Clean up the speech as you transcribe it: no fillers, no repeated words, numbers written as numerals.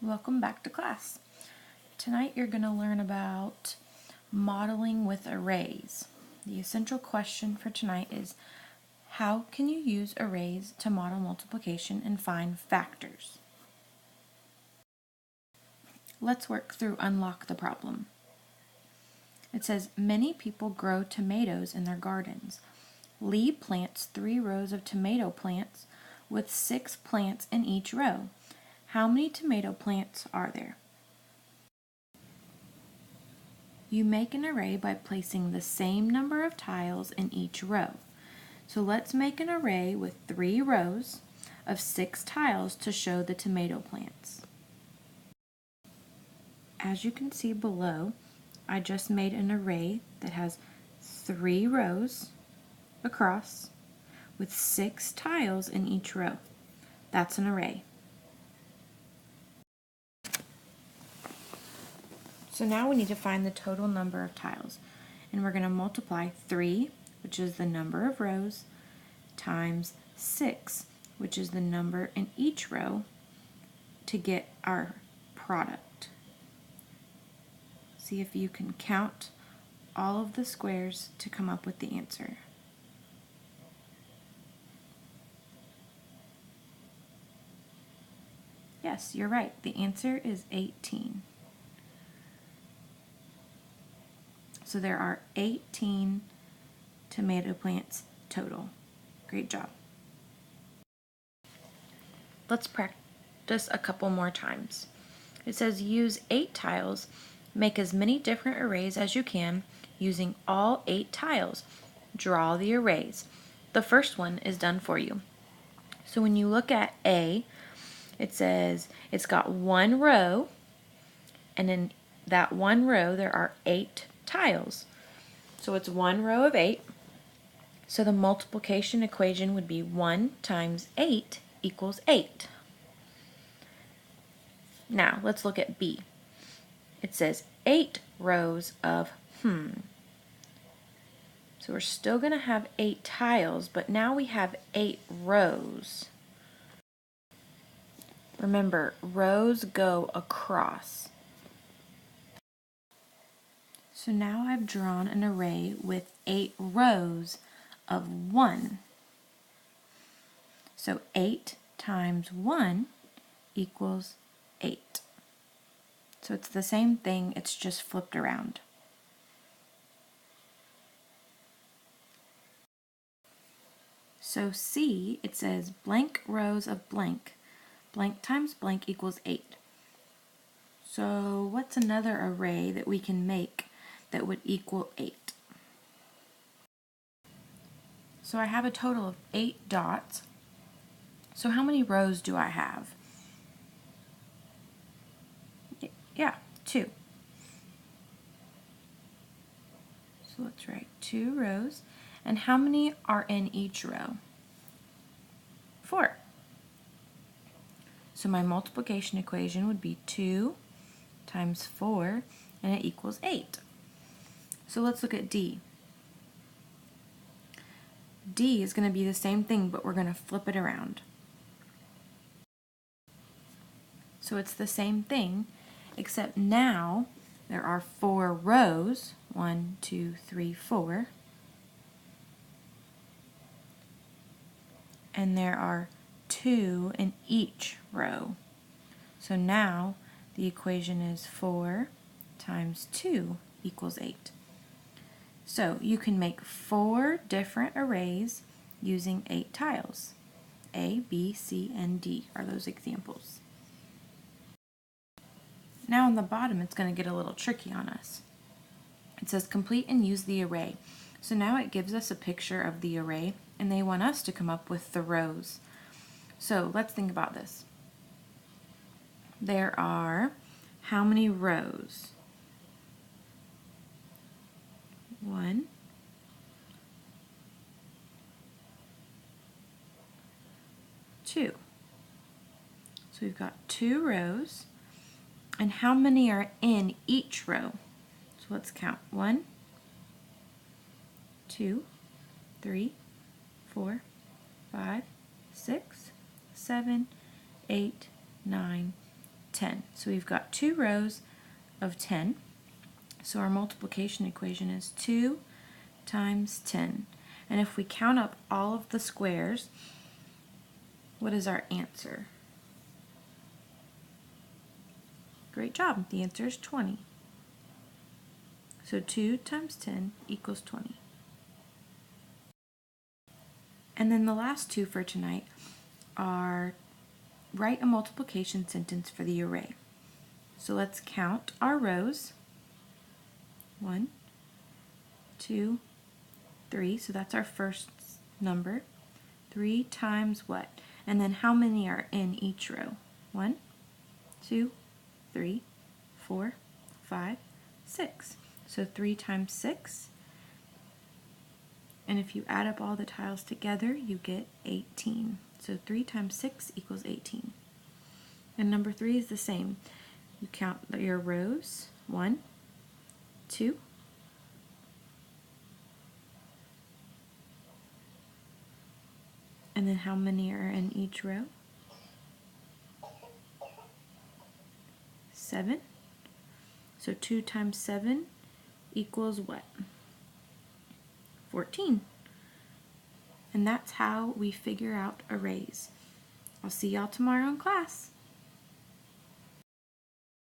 Welcome back to class. Tonight you're going to learn about modeling with arrays. The essential question for tonight is, how can you use arrays to model multiplication and find factors? Let's work through Unlock the Problem. It says, many people grow tomatoes in their gardens. Lee plants 3 rows of tomato plants with 6 plants in each row. How many tomato plants are there? You make an array by placing the same number of tiles in each row. So let's make an array with 3 rows of 6 tiles to show the tomato plants. As you can see below, I just made an array that has 3 rows across with 6 tiles in each row. That's an array. So now we need to find the total number of tiles, and we're going to multiply 3, which is the number of rows, times 6, which is the number in each row, to get our product. See if you can count all of the squares to come up with the answer. Yes, you're right. The answer is 18. So there are 18 tomato plants total. Great job. Let's practice a couple more times. It says use 8 tiles. Make as many different arrays as you can using all 8 tiles. Draw the arrays. The first one is done for you. So when you look at A, it says it's got 1 row, and in that 1 row there are 8 tiles. So it's 1 row of 8. So the multiplication equation would be 1 times 8 equals 8. Now let's look at B. It says 8 rows of So we're still going to have 8 tiles, but now we have 8 rows. Remember, rows go across. So now I've drawn an array with 8 rows of 1. So 8 times 1 equals 8. So it's the same thing, it's just flipped around. So C, it says blank rows of blank. Blank times blank equals 8. So what's another array that we can make that would equal 8? So I have a total of 8 dots. So how many rows do I have? Yeah, 2. So let's write 2 rows. And how many are in each row? 4. So my multiplication equation would be 2 times 4, and it equals 8. So let's look at D. D is going to be the same thing, but we're going to flip it around. So it's the same thing, except now there are 4 rows. 1, 2, 3, 4. And there are 2 in each row. So now the equation is 4 times 2 equals 8. So you can make 4 different arrays using 8 tiles. A, B, C, and D are those examples. Now on the bottom it's going to get a little tricky on us. It says complete and use the array. So now it gives us a picture of the array, and they want us to come up with the rows. So let's think about this. There are how many rows? 1, 2. So we've got 2 rows. And how many are in each row? So let's count. 1, 2, 3, 4, 5, 6, 7, 8, 9, 10. So we've got 2 rows of 10. So our multiplication equation is 2 times 10. And if we count up all of the squares, what is our answer? Great job. The answer is 20. So 2 times 10 equals 20. And then the last two for tonight are write a multiplication sentence for the array. So let's count our rows. 1, 2, 3. So that's our first number. 3 times what? And then how many are in each row? 1, 2, 3, 4, 5, 6. So 3 times 6. And if you add up all the tiles together, you get 18. So 3 times 6 equals 18. And number 3 is the same. You count your rows. 1, 2, and then how many are in each row? 7. So 2 times 7 equals what? 14. And that's how we figure out arrays. I'll see y'all tomorrow in class.